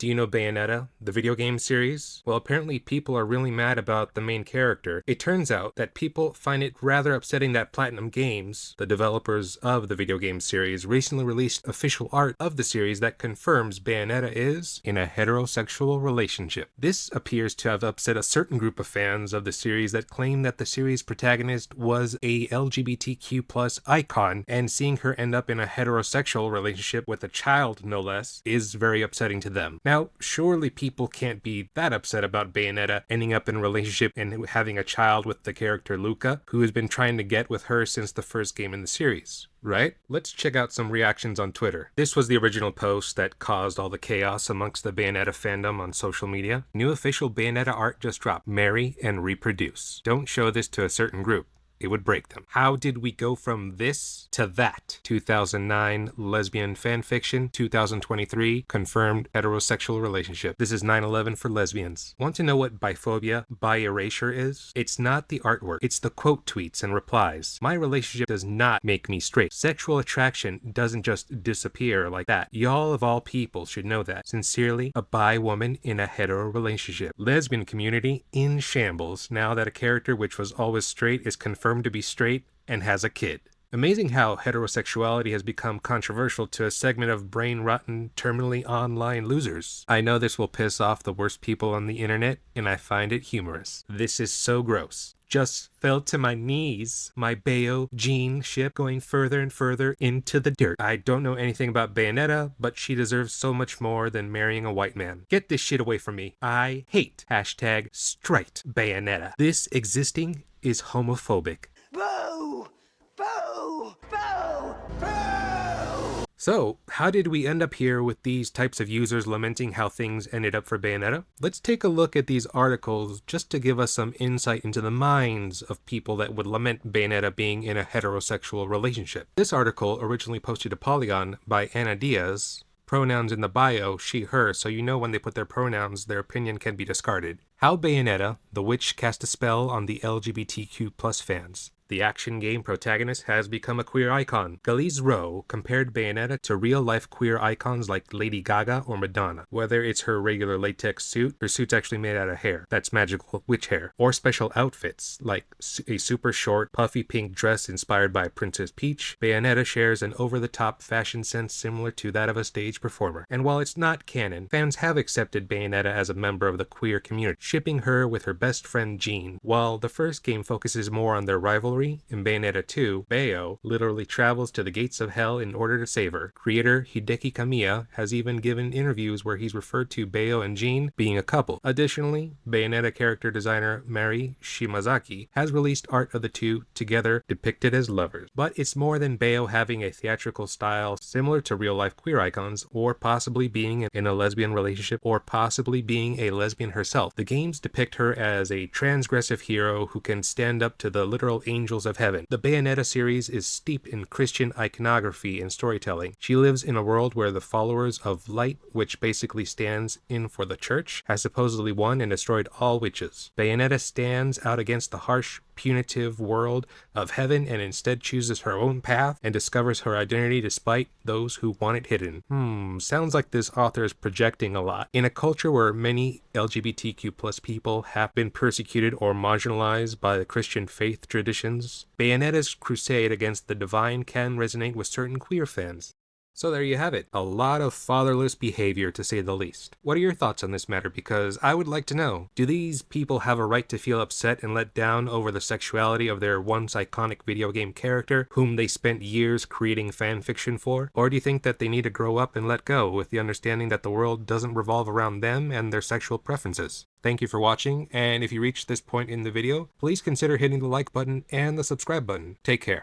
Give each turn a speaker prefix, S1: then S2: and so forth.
S1: Do you know Bayonetta, the video game series? Well, apparently people are really mad about the main character. It turns out that people find it rather upsetting that Platinum Games, the developers of the video game series, recently released official art of the series that confirms Bayonetta is in a heterosexual relationship. This appears to have upset a certain group of fans of the series that claim that the series protagonist was a LGBTQ+ icon, and seeing her end up in a heterosexual relationship with a child, no less, is very upsetting to them. Now, surely people can't be that upset about Bayonetta ending up in a relationship and having a child with the character Luca, who has been trying to get with her since the first game in the series, right? Let's check out some reactions on Twitter. This was the original post that caused all the chaos amongst the Bayonetta fandom on social media. New official Bayonetta art just dropped. Marry and reproduce. Don't show this to a certain group. It would break them. How did we go from this to that? 2009 lesbian fanfiction, 2023 confirmed heterosexual relationship. This is 9/11 for lesbians. Want to know what biphobia, bi erasure is? It's not the artwork, it's the quote tweets and replies. My relationship does not make me straight. Sexual attraction doesn't just disappear like that. Y'all of all people should know that. Sincerely, a bi woman in a hetero relationship. Lesbian community in shambles now that a character which was always straight is confirmed to be straight and has a kid. Amazing how heterosexuality has become controversial to a segment of brain-rotten, terminally online losers. I know this will piss off the worst people on the internet, and I find it humorous. This is so gross. Just fell to my knees. My Bayo-Jean ship going further and further into the dirt. I don't know anything about Bayonetta, but she deserves so much more than marrying a white man. Get this shit away from me. I hate #straight Bayonetta. This existing is homophobic.
S2: Boo! Boo! Boo! Boo!
S1: So, how did we end up here with these types of users lamenting how things ended up for Bayonetta? Let's take a look at these articles just to give us some insight into the minds of people that would lament Bayonetta being in a heterosexual relationship. This article, originally posted to Polygon by Anna Diaz, pronouns in the bio, she, her, so you know when they put their pronouns, their opinion can be discarded. How Bayonetta, the witch cast a spell on the LGBTQ+ fans. The action game protagonist has become a queer icon. Galiz Rowe compared Bayonetta to real-life queer icons like Lady Gaga or Madonna. Whether it's her regular latex suit, her suit's actually made out of hair, that's magical witch hair, or special outfits like a super short, puffy pink dress inspired by Princess Peach, Bayonetta shares an over-the-top fashion sense similar to that of a stage performer. And while it's not canon, fans have accepted Bayonetta as a member of the queer community, shipping her with her best friend Jean. While the first game focuses more on their rivalry, in Bayonetta 2, Bayo literally travels to the gates of hell in order to save her. Creator Hideki Kamiya has even given interviews where he's referred to Bayo and Jean being a couple. Additionally, Bayonetta character designer Mari Shimazaki has released art of the two together depicted as lovers. But it's more than Bayo having a theatrical style similar to real-life queer icons, or possibly being in a lesbian relationship, or possibly being a lesbian herself. The games depict her as a transgressive hero who can stand up to the literal angels of heaven. The Bayonetta series is steeped in Christian iconography and storytelling. She lives in a world where the followers of light, which basically stands in for the church, has supposedly won and destroyed all witches. Bayonetta stands out against the harsh, punitive world of heaven and instead chooses her own path and discovers her identity despite those who want it hidden. Sounds like this author is projecting a lot. In a culture where many LGBTQ+ people have been persecuted or marginalized by the Christian faith traditions, Bayonetta's crusade against the divine can resonate with certain queer fans. So there you have it. A lot of fatherless behavior, to say the least. What are your thoughts on this matter? Because I would like to know. Do these people have a right to feel upset and let down over the sexuality of their once iconic video game character, whom they spent years creating fanfiction for? Or do you think that they need to grow up and let go, with the understanding that the world doesn't revolve around them and their sexual preferences? Thank you for watching, and if you reached this point in the video, please consider hitting the like button and the subscribe button. Take care.